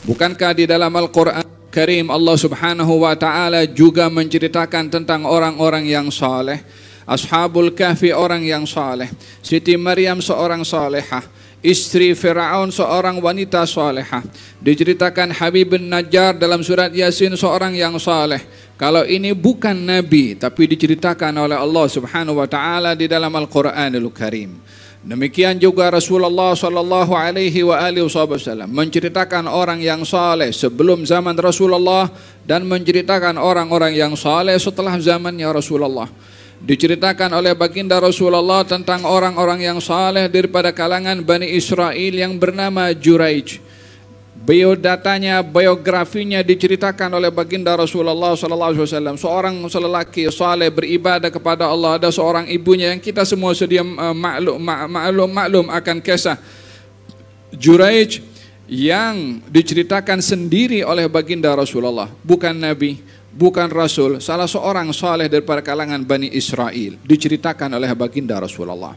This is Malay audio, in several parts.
Bukankah di dalam Al-Quran Karim Allah Subhanahu wa Ta'ala juga menceritakan tentang orang-orang yang saleh? Ashabul Kahfi orang yang saleh, Siti Maryam seorang salehah, istri Firaun seorang wanita salehah. Diceritakan Habib bin Najjar dalam surat Yasin seorang yang saleh. Kalau ini bukan nabi tapi diceritakan oleh Allah Subhanahu wa Ta'ala di dalam Al-Quranul Karim. Demikian juga Rasulullah sallallahu alaihi wasallam menceritakan orang yang saleh sebelum zaman Rasulullah dan menceritakan orang-orang yang saleh setelah zamannya Rasulullah. Diceritakan oleh baginda Rasulullah tentang orang-orang yang saleh daripada kalangan Bani Israel yang bernama Juraij. Biodatanya, biografinya diceritakan oleh baginda Rasulullah SAW. Seorang lelaki saleh beribadah kepada Allah. Ada seorang ibunya yang kita semua sedia maklum akan kisah Juraij yang diceritakan sendiri oleh baginda Rasulullah. Bukan Nabi, bukan Rasul, salah seorang saleh daripada kalangan Bani Israel. Diceritakan oleh baginda Rasulullah.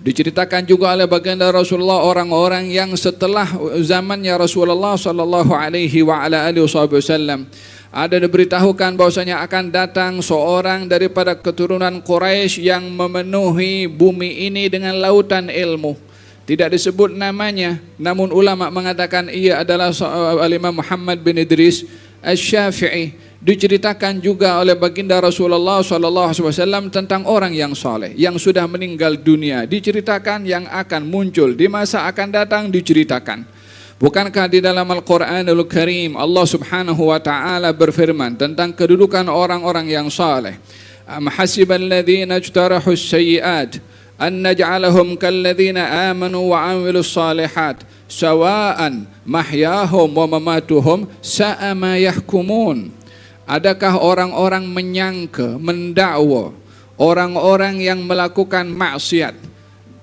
Diceritakan juga oleh baginda Rasulullah orang-orang yang setelah zamannya Rasulullah sallallahu alaihi wasallam. Ada diberitahukan bahwasanya akan datang seorang daripada keturunan Quraisy yang memenuhi bumi ini dengan lautan ilmu. Tidak disebut namanya, namun ulama mengatakan ia adalah Al-Imam Muhammad bin Idris Asy-Syafi'i. Diceritakan juga oleh baginda Rasulullah SAW tentang orang yang saleh yang sudah meninggal dunia. Diceritakan yang akan muncul di masa akan datang, diceritakan. Bukankah di dalam Al-Quranul Karim Allah Subhanahu wa Ta'ala berfirman tentang kedudukan orang-orang yang saleh? Am hasibal ladzina ijtarahu as-sayyi'at an naj'alahum kalladzina amanu wa 'amilus shalihat sawa'an mahyahum wa mamatuhum sa'a ma yahkumun. Adakah orang-orang menyangka, mendakwa orang-orang yang melakukan maksiat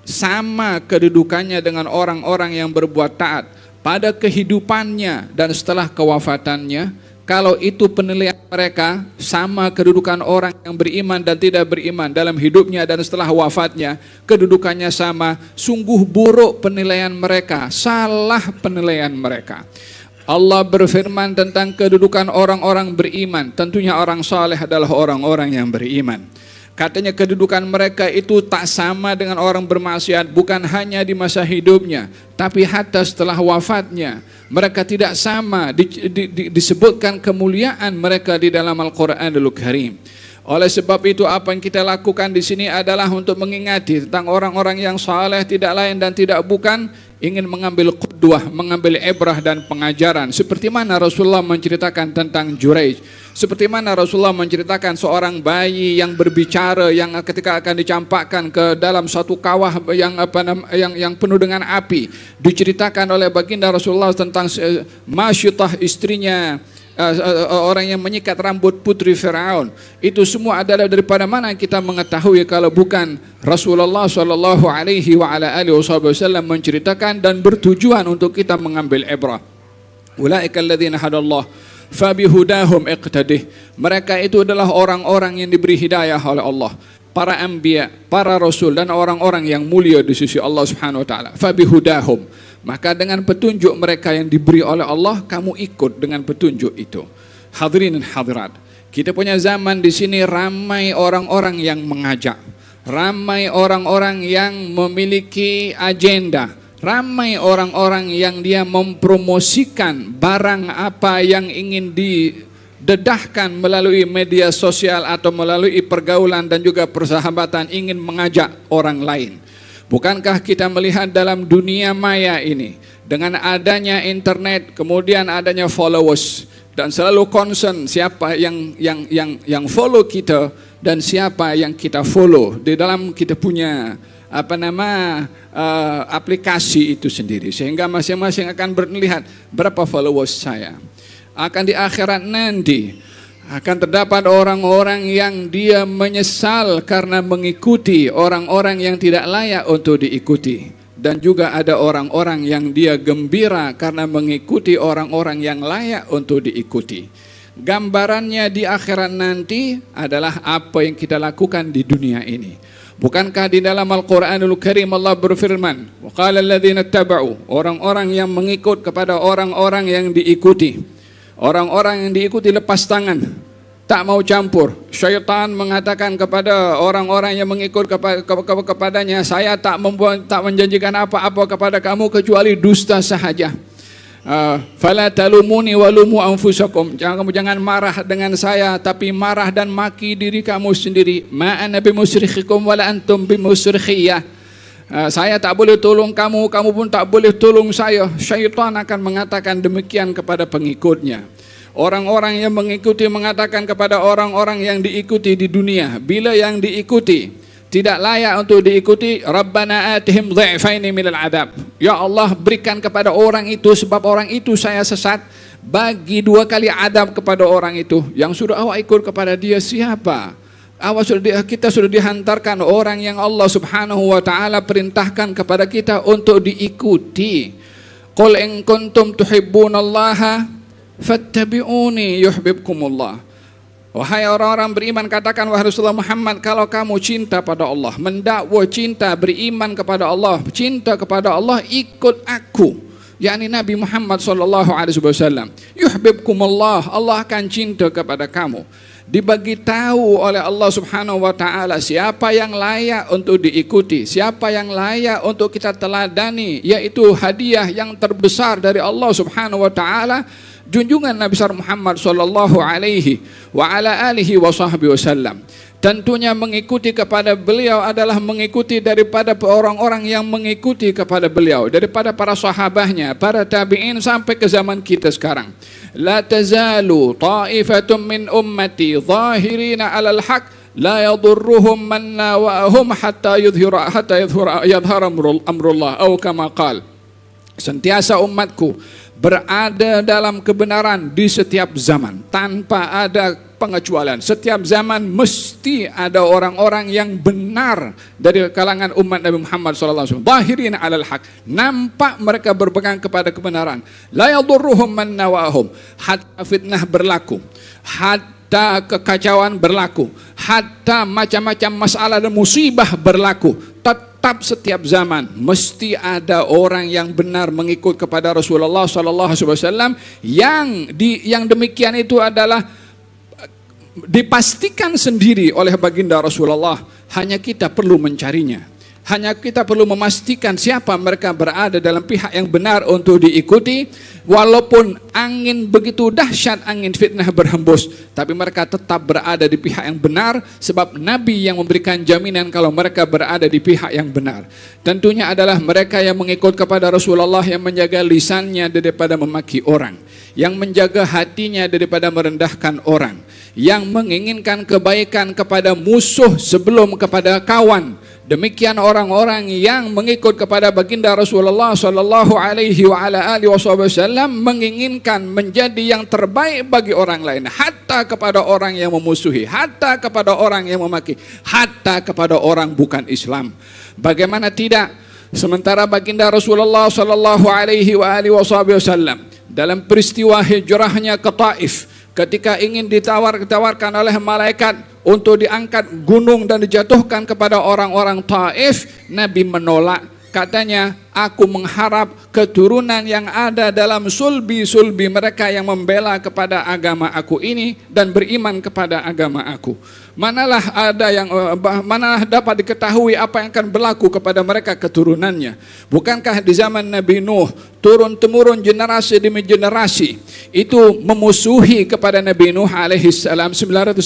sama kedudukannya dengan orang-orang yang berbuat taat pada kehidupannya dan setelah kewafatannya? Kalau itu penilaian mereka, sama kedudukan orang yang beriman dan tidak beriman dalam hidupnya dan setelah wafatnya, kedudukannya sama. Sungguh buruk penilaian mereka, salah penilaian mereka. Allah berfirman tentang kedudukan orang-orang beriman. Tentunya orang saleh adalah orang-orang yang beriman. Katanya kedudukan mereka itu tak sama dengan orang bermaksiat, bukan hanya di masa hidupnya, tapi hatta setelah wafatnya. Mereka tidak sama, disebutkan kemuliaan mereka di dalam Al-Quranul Karim. Oleh sebab itu apa yang kita lakukan di sini adalah untuk mengingati tentang orang-orang yang saleh, tidak lain dan tidak bukan ingin mengambil qudwah, mengambil ibrah dan pengajaran. Seperti mana Rasulullah menceritakan tentang Juraij, seperti mana Rasulullah menceritakan seorang bayi yang berbicara yang ketika akan dicampakkan ke dalam satu kawah yang penuh dengan api. Diceritakan oleh baginda Rasulullah tentang Masyitah istrinya, orang yang menyikat rambut putri Firaun. Itu semua adalah daripada mana kita mengetahui kalau bukan Rasulullah sallallahu alaihi wasallam menceritakan dan bertujuan untuk kita mengambil ibrah. Ulaika alladzina hadallah fabihudahum iqtadih. Mereka itu adalah orang-orang yang diberi hidayah oleh Allah, para anbiya, para rasul dan orang-orang yang mulia di sisi Allah Subhanahu wa taala. Fabihudahum, maka dengan petunjuk mereka yang diberi oleh Allah, kamu ikut dengan petunjuk itu. Hadirin dan hadirat, kita punya zaman di sini ramai orang-orang yang mengajak, ramai orang-orang yang memiliki agenda, ramai orang-orang yang dia mempromosikan barang apa yang ingin didedahkan melalui media sosial atau melalui pergaulan dan juga persahabatan, ingin mengajak orang lain. Bukankah kita melihat dalam dunia maya ini dengan adanya internet, kemudian adanya followers, dan selalu concern siapa yang follow kita dan siapa yang kita follow di dalam kita punya aplikasi itu sendiri, sehingga masing-masing akan melihat berapa followers saya. Akan di akhirat nanti akan terdapat orang-orang yang dia menyesal karena mengikuti orang-orang yang tidak layak untuk diikuti. Dan juga ada orang-orang yang dia gembira karena mengikuti orang-orang yang layak untuk diikuti. Gambarannya di akhirat nanti adalah apa yang kita lakukan di dunia ini. Bukankah di dalam Al-Quranul Karim Allah berfirman, wa qala alladhina ittaba'u, orang-orang yang mengikut kepada orang-orang yang diikuti. Orang-orang yang diikuti lepas tangan, tak mau campur. Syaitan mengatakan kepada orang-orang yang mengikut kepadanya, saya tak menjanjikan apa-apa kepada kamu kecuali dusta sahaja. Fala talumuni walumu anfusakum, jangan marah dengan saya, tapi marah dan maki diri kamu sendiri. Ma ana bimusrikhikum wala antum bimusrikhiyah. Saya tak boleh tolong kamu, kamu pun tak boleh tolong saya. Syaitan akan mengatakan demikian kepada pengikutnya. Orang-orang yang mengikuti mengatakan kepada orang-orang yang diikuti di dunia, bila yang diikuti tidak layak untuk diikuti, Rabbana atihim dhi'faini minal adab. Ya Allah, berikan kepada orang itu, sebab orang itu saya sesat, bagi 2 kali adab kepada orang itu. Yang sudah awak ikut kepada dia siapa? Kita sudah dihantarkan orang yang Allah Subhanahu wa taala perintahkan kepada kita untuk diikuti. Qul in kuntum tuhibbunallaha fattabi'uni yuhibbukumullah. Wahai orang-orang beriman, katakan wahai Rasulullah Muhammad, kalau kamu cinta pada Allah, mendakwa cinta, beriman kepada Allah, cinta kepada Allah, ikut aku, yakni Nabi Muhammad sallallahu alaihi wasallam. Yuhibbukumullah, Allah akan cinta kepada kamu. Dibagi tahu oleh Allah Subhanahu wa taala siapa yang layak untuk diikuti, siapa yang layak untuk kita teladani, yaitu hadiah yang terbesar dari Allah Subhanahu wa taala, junjungan Nabi besar Muhammad sallallahu alaihi wa ala alihi wa sahbihi wasallam. Tentunya mengikuti kepada beliau adalah mengikuti daripada orang-orang yang mengikuti kepada beliau, daripada para sahabatnya, para tabi'in sampai ke zaman kita sekarang. La tazalu ta'ifatum min ummati zahirina 'alal haq la yadurruhum man nawahum hatta yadhhara amrullah atau kama qala. Sentiasa umatku berada dalam kebenaran di setiap zaman tanpa ada pengecualian. Setiap zaman mesti ada orang-orang yang benar dari kalangan umat Nabi Muhammad SAW. Zahirina 'alal haq, nampak mereka berpegang kepada kebenaran. La yadurruhum man nawahum, hatta fitnah berlaku, hatta kekacauan berlaku, hatta macam-macam masalah dan musibah berlaku. Tetap setiap zaman mesti ada orang yang benar mengikut kepada Rasulullah sallallahu alaihi wasallam, yang demikian itu adalah dipastikan sendiri oleh baginda Rasulullah. Hanya kita perlu mencarinya. Hanya kita perlu memastikan siapa mereka berada dalam pihak yang benar untuk diikuti. Walaupun angin begitu dahsyat, angin fitnah berhembus, tapi mereka tetap berada di pihak yang benar, sebab Nabi yang memberikan jaminan kalau mereka berada di pihak yang benar. Tentunya adalah mereka yang mengikut kepada Rasulullah, yang menjaga lisannya daripada memaki orang, yang menjaga hatinya daripada merendahkan orang, yang menginginkan kebaikan kepada musuh sebelum kepada kawan. Demikian orang-orang yang mengikut kepada baginda Rasulullah sallallahu alaihi wa ala alihi wasallam, menginginkan menjadi yang terbaik bagi orang lain, hatta kepada orang yang memusuhi, hatta kepada orang yang memaki, hatta kepada orang bukan Islam. Bagaimana tidak, sementara baginda Rasulullah sallallahu alaihi wa alihi wasallam dalam peristiwa hijrahnya ke Taif, ketika ingin ditawarkan oleh malaikat untuk diangkat gunung dan dijatuhkan kepada orang-orang Taif, Nabi menolak. Katanya, aku mengharap keturunan yang ada dalam sulbi-sulbi mereka yang membela kepada agama aku ini dan beriman kepada agama aku. Manalah dapat diketahui apa yang akan berlaku kepada mereka keturunannya. Bukankah di zaman Nabi Nuh turun-temurun generasi demi generasi itu memusuhi kepada Nabi Nuh alaihi salam 950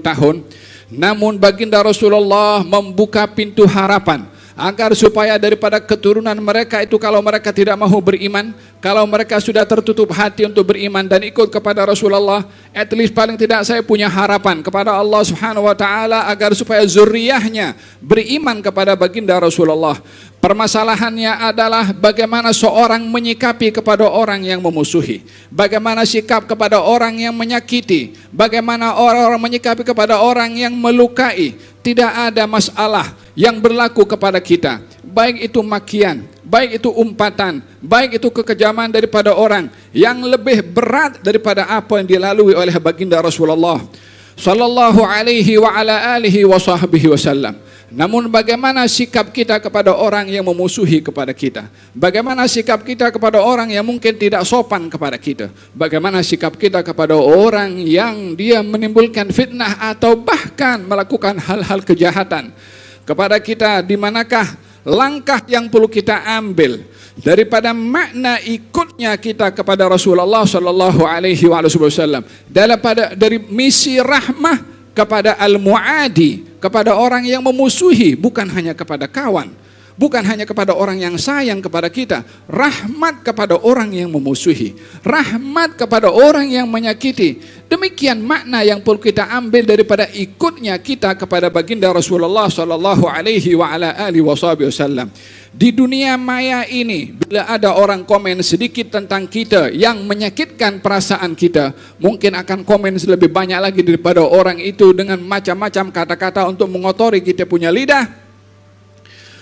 tahun. Namun baginda Rasulullah membuka pintu harapan agar supaya daripada keturunan mereka itu, kalau mereka tidak mahu beriman, kalau mereka sudah tertutup hati untuk beriman dan ikut kepada Rasulullah, at least paling tidak saya punya harapan kepada Allah Subhanahu wa taala agar supaya zuriyahnya beriman kepada baginda Rasulullah. Permasalahannya adalah bagaimana seorang menyikapi kepada orang yang memusuhi, bagaimana sikap kepada orang yang menyakiti, bagaimana orang-orang menyikapi kepada orang yang melukai. Tidak ada masalah yang berlaku kepada kita, baik itu makian, baik itu umpatan, baik itu kekejaman daripada orang, yang lebih berat daripada apa yang dilalui oleh baginda Rasulullah sallallahu alaihi wa ala alihi wa sahbihi wasallam. Namun bagaimana sikap kita kepada orang yang memusuhi kepada kita? Bagaimana sikap kita kepada orang yang mungkin tidak sopan kepada kita? Bagaimana sikap kita kepada orang yang dia menimbulkan fitnah atau bahkan melakukan hal-hal kejahatan kepada kita? Di manakah langkah yang perlu kita ambil daripada makna ikutnya kita kepada Rasulullah sallallahu alaihi wasallam dari misi rahmah kepada al-muadi, kepada orang yang memusuhi, bukan hanya kepada kawan, bukan hanya kepada orang yang sayang kepada kita, rahmat kepada orang yang memusuhi, rahmat kepada orang yang menyakiti. Demikian makna yang perlu kita ambil daripada ikutnya kita kepada baginda Rasulullah sallallahu alaihi wasallam. Di dunia maya ini, bila ada orang komen sedikit tentang kita yang menyakitkan perasaan kita, mungkin akan komen lebih banyak lagi daripada orang itu dengan macam-macam kata-kata untuk mengotori kita punya lidah.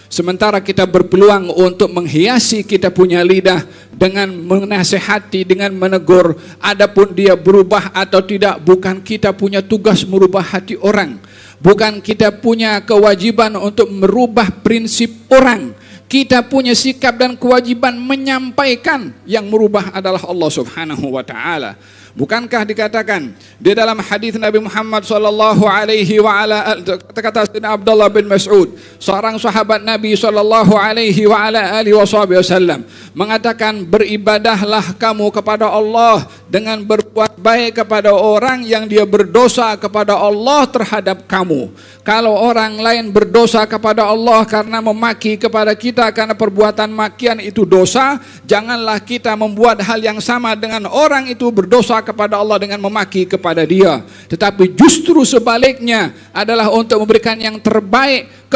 Sementara kita berpeluang untuk menghiasi kita punya lidah dengan menasihati, dengan menegur. Adapun dia berubah atau tidak, bukan kita punya tugas merubah hati orang. Bukan kita punya kewajiban untuk merubah prinsip orang. Kita punya sikap dan kewajiban menyampaikan, yang merubah adalah Allah Subhanahu wa taala. Bukankah dikatakan di dalam hadis Nabi Muhammad sallallahu alaihi wa ala kata Sayyidina Abdullah bin Mas'ud, seorang sahabat Nabi sallallahu alaihi wa ala alihi wasallam, mengatakan, beribadahlah kamu kepada Allah dengan berbuat baik kepada orang yang dia berdosa kepada Allah terhadap kamu. Kalau orang lain berdosa kepada Allah karena memaki kepada kita karena perbuatan makian itu dosa, janganlah kita membuat hal yang sama dengan orang itu berdosa kepada Allah dengan memaki kepada dia. Tetapi justru sebaliknya adalah untuk memberikan yang terbaik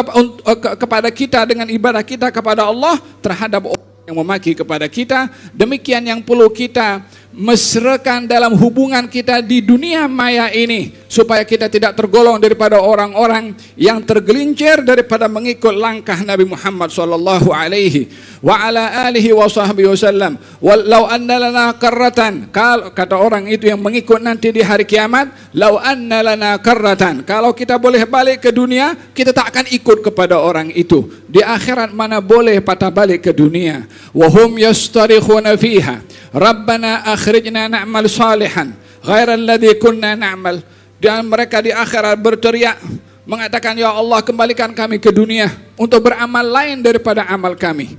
kepada kita dengan ibadah kita kepada Allah terhadap orang yang memaki kepada kita. Demikian yang perlu kita mesrakan dalam hubungan kita di dunia maya ini, supaya kita tidak tergolong daripada orang-orang yang tergelincir daripada mengikut langkah Nabi Muhammad sallallahu alaihi wa ala alihi wasallam. Walau anna lana karratan, kata orang itu yang mengikut nanti di hari kiamat, lau anna lana karratan, kalau kita boleh balik ke dunia, kita tak akan ikut kepada orang itu. Di akhirat mana boleh patah balik ke dunia. Wa hum yastarikhuna fiha Rabbana akhrijna na'mal salihan ghairal ladzi kunna na'mal. Dan mereka di akhirat berteriak mengatakan, ya Allah, kembalikan kami ke dunia untuk beramal lain daripada amal kami.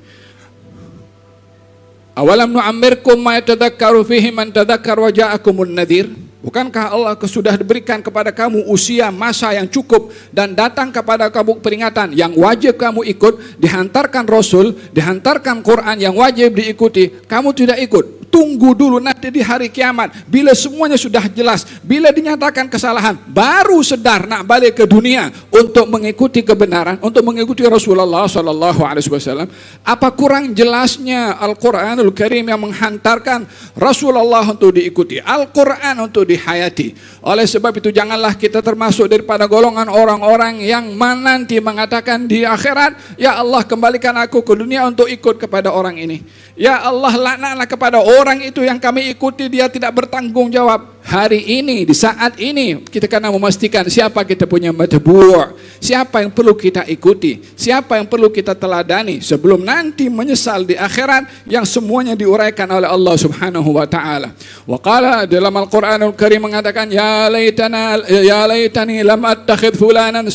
Awalam nu'ammirkum ma yatadhakkaru fihi man tadhakkar wa ja'akumun nadhir. Bukankah Allah sudah diberikan kepada kamu usia masa yang cukup dan datang kepada kamu peringatan yang wajib kamu ikut, dihantarkan Rasul, dihantarkan Quran yang wajib diikuti, kamu tidak ikut. Tunggu dulu nanti di hari kiamat, bila semuanya sudah jelas, bila dinyatakan kesalahan, baru sedar nak balik ke dunia untuk mengikuti kebenaran, untuk mengikuti Rasulullah sallallahu alaihi wasallam. Apa kurang jelasnya Al-Quranul Karim yang menghantarkan Rasulullah untuk diikuti, Al-Quran untuk dihayati. Oleh sebab itu janganlah kita termasuk daripada golongan orang-orang yang nanti mengatakan di akhirat, ya Allah, kembalikan aku ke dunia untuk ikut kepada orang ini. Ya Allah, laknatlah kepada orang itu yang kami ikuti, dia tidak bertanggung jawab. Hari ini, di saat ini, kita kena memastikan siapa kita punya matbu', siapa yang perlu kita ikuti, siapa yang perlu kita teladani, sebelum nanti menyesal di akhirat yang semuanya diuraikan oleh Allah Subhanahu wa taala. Wa qala dalam Al-Qur'anul Karim mengatakan, ya laitani lam attakhidh fulanan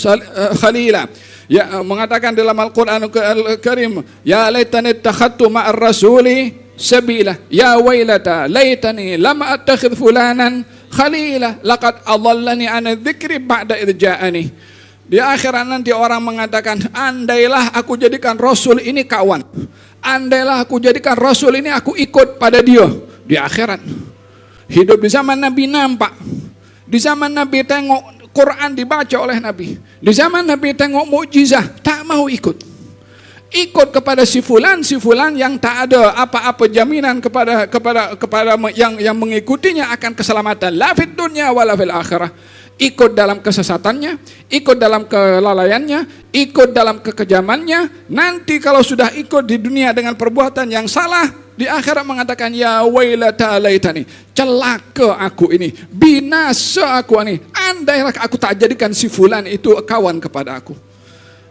khalila. Ya, mengatakan dalam Al-Quran Al-Karim, ya laitani ittakhadtu ma'ar rasuli sabila, ya wailata laitani lam attakhidh fulanan khalila laqad adallani an dzikri ba'da idh ja'ani. Di akhirat nanti orang mengatakan, andailah aku jadikan Rasul ini kawan, andailah aku jadikan Rasul ini aku ikut pada dia. Di akhirat hidup di zaman Nabi nampak, di zaman Nabi tengok Quran dibaca oleh Nabi, di zaman Nabi tengok mukjizah, tak mau ikut kepada si fulan yang tak ada apa-apa jaminan kepada yang mengikutinya akan keselamatan la fid dunya wala fil akhirah. Ikut dalam kesesatannya, ikut dalam kelalaiannya, ikut dalam kekejamannya. Nanti kalau sudah ikut di dunia dengan perbuatan yang salah, di akhirat mengatakan, ya wailata laitani, celaka aku ini, binasa aku ini, andailah aku tak jadikan si fulan itu kawan kepada aku.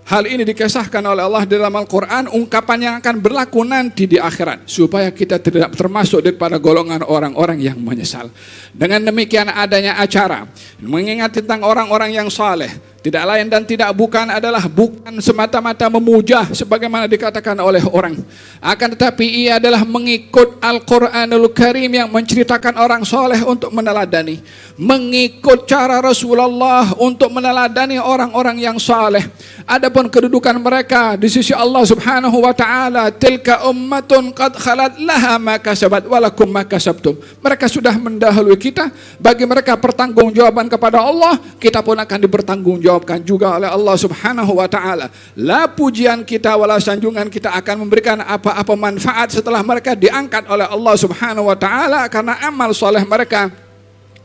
Hal ini dikisahkan oleh Allah di dalam Al-Quran, ungkapan yang akan berlaku nanti di akhirat, supaya kita tidak termasuk daripada golongan orang-orang yang menyesal. Dengan demikian adanya acara mengingat tentang orang-orang yang saleh, tidak lain dan tidak bukan adalah bukan semata-mata memuja sebagaimana dikatakan oleh orang, akan tetapi ia adalah mengikut Al-Quranul Karim yang menceritakan orang soleh untuk meneladani, mengikut cara Rasulullah untuk meneladani orang-orang yang saleh. Adapun kedudukan mereka di sisi Allah Subhanahu wa taala, tilka ummatun qad khalat laha ma kasabat walakum ma kasabtum. Mereka sudah mendahului kita, bagi mereka pertanggungjawaban kepada Allah, kita pun akan dipertanggungjawabkan juga oleh Allah Subhanahu wa taala. La pujian kita wala sanjungan kita akan memberikan apa-apa manfaat setelah mereka diangkat oleh Allah Subhanahu wa taala karena amal soleh mereka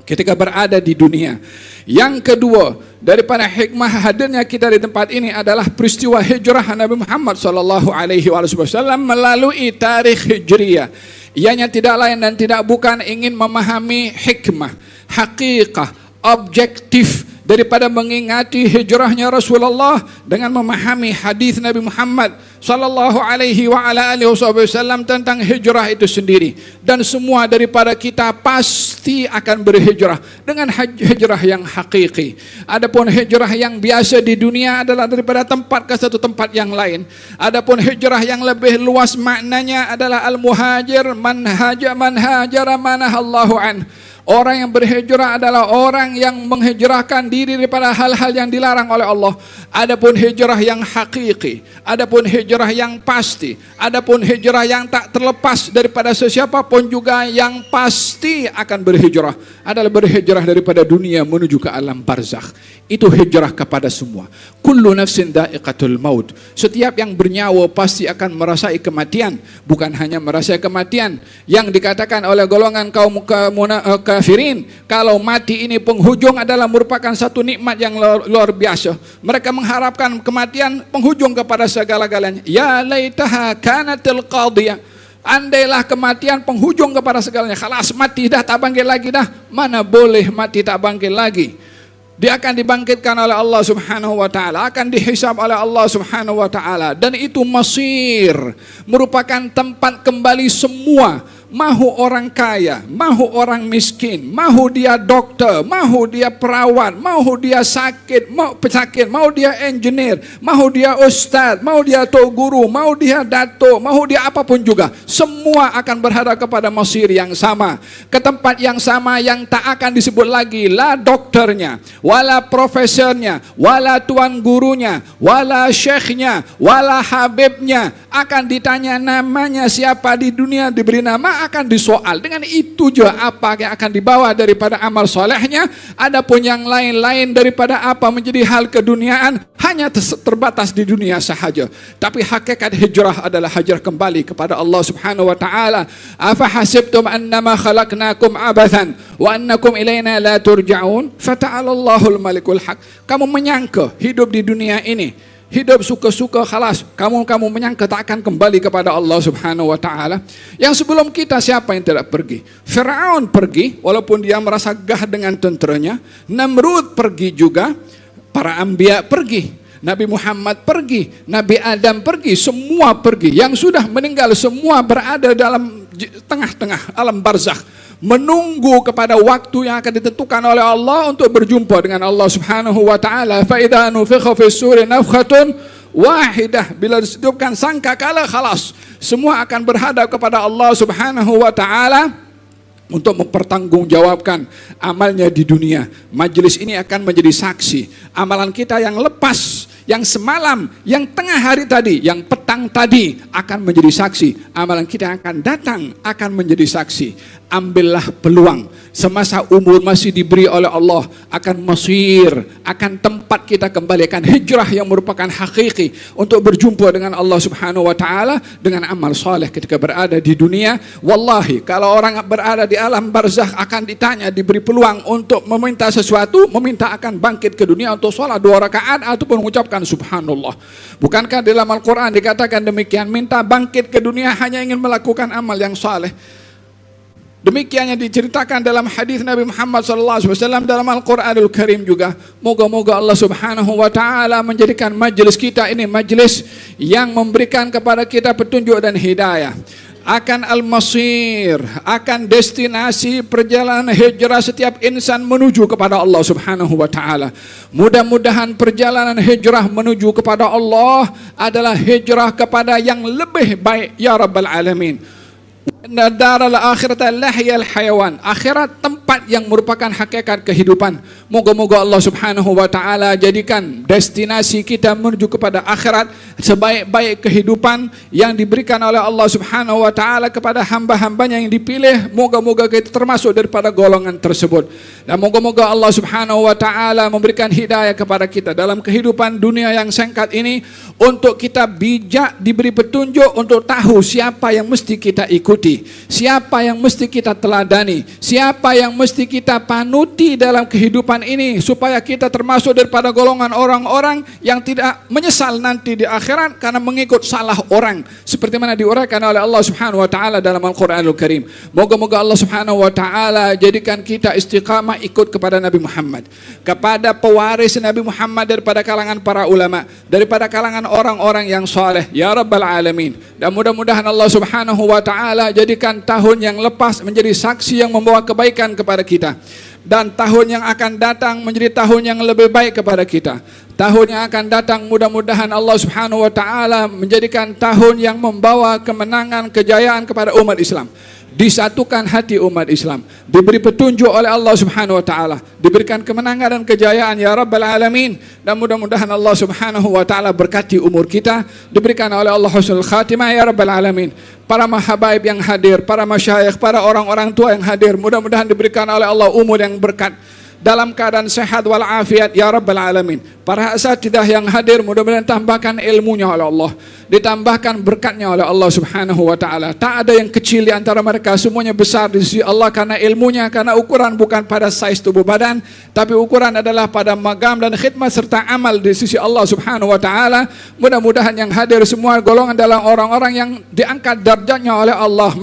ketika berada di dunia. Yang kedua, daripada hikmah hadirnya kita di tempat ini adalah peristiwa hijrah Nabi Muhammad SAW melalui tarikh hijriyah. Ianya tidak lain dan tidak bukan ingin memahami hikmah, hakikah, objektif daripada mengingati hijrahnya Rasulullah dengan memahami hadis Nabi Muhammad sallallahu alaihi wa ala alihi wasallam tentang hijrah itu sendiri. Dan semua daripada kita pasti akan berhijrah dengan hijrah yang hakiki. Adapun hijrah yang biasa di dunia adalah daripada tempat ke satu tempat yang lain. Adapun hijrah yang lebih luas maknanya adalah al-muhajir man hajara manahallahu an. Orang yang berhijrah adalah orang yang menghijrahkan diri daripada hal-hal yang dilarang oleh Allah. Adapun hijrah yang hakiki, adapun hijrah yang pasti, adapun hijrah yang tak terlepas daripada sesiapa pun juga yang pasti akan berhijrah adalah berhijrah daripada dunia menuju ke alam barzakh. Itu hijrah kepada semua. Kullu nafsin dha'iqatul maut. Setiap yang bernyawa pasti akan merasai kematian. Bukan hanya merasai kematian yang dikatakan oleh golongan kaum kafirin, kalau mati ini penghujung adalah merupakan satu nikmat yang luar biasa. Mereka mengharapkan kematian penghujung kepada segala-galanya. Ya laitaha kanatil qadiyah. Andailah kematian penghujung kepada segalanya. Khalas, mati dah, tak bangkit lagi dah. Mana boleh mati tak bangkit lagi. Dia akan dibangkitkan oleh Allah Subhanahu wa taala, akan dihisab oleh Allah Subhanahu wa taala, dan itu masir, merupakan tempat kembali semua. Mahu orang kaya, mahu orang miskin, mahu dia dokter, mahu dia perawat, mahu dia sakit, mahu dia engineer, mahu dia ustaz, mahu dia tok guru, mahu dia dato, mahu dia apapun juga, semua akan berhadap kepada masir yang sama, ke tempat yang sama yang tak akan disebut lagi la dokternya, wala profesornya, wala tuan gurunya, wala syekhnya, wala habibnya. Akan ditanya namanya siapa di dunia, diberi nama, akan disoal. Dengan itu juga apa yang akan dibawa daripada amal solehnya. Adapun yang lain-lain daripada apa menjadi hal keduniaan hanya terbatas di dunia sahaja. Tapi hakikat hijrah adalah hijrah kembali kepada Allah Subhanahu wa taala. Afa hasibtum annama khalaqnakum abathan wa annakum ilaina la turja'un fata'ala Allahul malikul haq. Kamu menyangka hidup di dunia ini, hidup suka-suka khalas, kamu menyangka tak akan kembali kepada Allah Subhanahu wa taala. Yang sebelum kita siapa yang tidak pergi? Firaun pergi walaupun dia merasa gah dengan tenteranya, Namrud pergi juga, para anbiya pergi, Nabi Muhammad pergi, Nabi Adam pergi, semua pergi. Yang sudah meninggal semua berada dalam tengah-tengah alam barzakh, menunggu kepada waktu yang akan ditentukan oleh Allah untuk berjumpa dengan Allah Subhanahu wa taala. Fa idza nufikha fis suri nafkhatun wahidah, bila ditiupkan sangkakala khalas, semua akan berhadap kepada Allah Subhanahu wa taala untuk mempertanggungjawabkan amalnya di dunia. Majelis ini akan menjadi saksi amalan kita yang lepas, yang semalam, yang tengah hari tadi, yang petang tadi akan menjadi saksi. Amalan kita akan datang akan menjadi saksi. Ambillah peluang semasa umur masih diberi oleh Allah, akan masir, akan tempat kita kembali, akan hijrah yang merupakan hakiki untuk berjumpa dengan Allah Subhanahu wa taala dengan amal soleh ketika berada di dunia. Wallahi, kalau orang berada di alam barzakh akan ditanya, diberi peluang untuk meminta sesuatu, meminta akan bangkit ke dunia untuk sholat 2 rakaat ataupun mengucapkan subhanallah. Bukankah dalam Al-Quran dikatakan demikian, minta bangkit ke dunia hanya ingin melakukan amal yang saleh. Demikian yang diceritakan dalam hadis Nabi Muhammad SAW dalam Al-Quranul Karim juga. Moga-moga Allah Subhanahu wa Ta'ala menjadikan majlis kita ini majlis yang memberikan kepada kita petunjuk dan hidayah akan al-masir, akan destinasi perjalanan hijrah setiap insan menuju kepada Allah Subhanahu wa Ta'ala. Mudah-mudahan perjalanan hijrah menuju kepada Allah adalah hijrah kepada yang lebih baik ya Rabbal Alamin. Daral akhirat lahyal hayawan, akhirat tempat yang merupakan hakikat kehidupan. Moga-moga Allah Subhanahu wa Ta'ala jadikan destinasi kita menuju kepada akhirat sebaik-baik kehidupan yang diberikan oleh Allah Subhanahu wa Ta'ala kepada hamba-hambanya yang dipilih. Moga-moga kita termasuk daripada golongan tersebut. Dan moga-moga Allah Subhanahu wa Ta'ala memberikan hidayah kepada kita dalam kehidupan dunia yang singkat ini, untuk kita bijak, diberi petunjuk untuk tahu siapa yang mesti kita ikuti, siapa yang mesti kita teladani, siapa yang mesti kita panuti dalam kehidupan ini, supaya kita termasuk daripada golongan orang-orang yang tidak menyesal nanti di akhirat karena mengikut salah orang, seperti mana diuraikan oleh Allah Subhanahu wa Ta'ala dalam Al-Quranul Karim. Moga-moga Allah Subhanahu wa Ta'ala jadikan kita istiqamah ikut kepada Nabi Muhammad, kepada pewaris Nabi Muhammad daripada kalangan para ulama, daripada kalangan orang-orang yang saleh ya Rabbal Alamin. Dan mudah-mudahan Allah Subhanahu wa Ta'ala jadikan tahun yang lepas menjadi saksi yang membawa kebaikan kepada kita, dan tahun yang akan datang menjadi tahun yang lebih baik kepada kita. Tahun yang akan datang mudah-mudahan Allah Subhanahu wa Ta'ala menjadikan tahun yang membawa kemenangan, kejayaan kepada umat Islam. Disatukan hati umat Islam, diberi petunjuk oleh Allah Subhanahu wa Ta'ala, diberikan kemenangan dan kejayaan ya Rabbal Alamin. Dan mudah-mudahan Allah Subhanahu wa Ta'ala berkati umur kita, diberikan oleh Allah husnul khatimah ya Rabbal Alamin. Para mahabaib yang hadir, para masyayikh, para orang-orang tua yang hadir, mudah-mudahan diberikan oleh Allah umur yang berkat, dalam keadaan sehat walafiat ya Rabbal Alamin. Para asatidah yang hadir, mudah-mudahan tambahkan ilmunya oleh Allah, ditambahkan berkatnya oleh Allah Subhanahu wa Ta'ala. Tak ada yang kecil di antara mereka, semuanya besar di sisi Allah karena ilmunya, karena ukuran bukan pada saiz tubuh badan, tapi ukuran adalah pada magam dan khidmat serta amal di sisi Allah Subhanahu wa Ta'ala. Mudah-mudahan yang hadir semua golongan dalam orang-orang yang diangkat darjatnya oleh Allah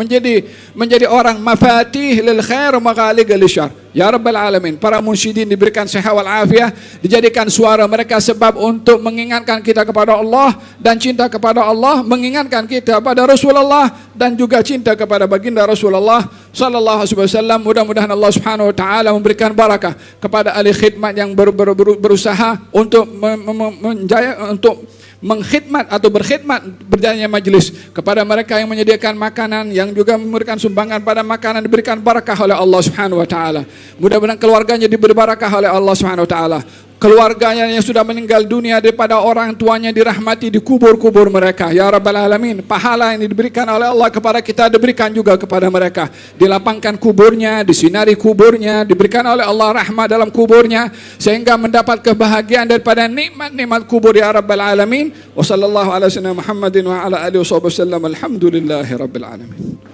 menjadi orang mafatih lil khair wa maghaliq lil syarr ya Rabbal Alamin. Para munsyidin diberikan sehat wal afiah, dijadikan suara mereka sebab untuk mengingatkan kita kepada Allah dan cinta kepada Allah, mengingatkan kita pada Rasulullah dan juga cinta kepada baginda Rasulullah sallallahu alaihi wasallam. Mudah-mudahan Allah Subhanahu wa Ta'ala memberikan barakah kepada ahli khidmat yang berusaha untuk untuk mengkhidmat atau berkhidmat berjalannya majlis, kepada mereka yang menyediakan makanan, yang juga memberikan sumbangan pada makanan, diberikan barakah oleh Allah Subhanahu wa Ta'ala. Mudah-mudahan keluarganya diberi barakah oleh Allah Subhanahu wa Ta'ala. Keluarganya yang sudah meninggal dunia, daripada orang tuanya dirahmati di kubur-kubur mereka ya Rabbal Alamin. Pahala yang diberikan oleh Allah kepada kita diberikan juga kepada mereka, dilapangkan kuburnya, disinari kuburnya, diberikan oleh Allah rahmat dalam kuburnya, sehingga mendapat kebahagiaan daripada nikmat-nikmat kubur ya Rabbal Alamin. Wa sallallahu ala sayyidina Muhammadin wa ala alihi wasallam. Alhamdulillahi Rabbil Alamin.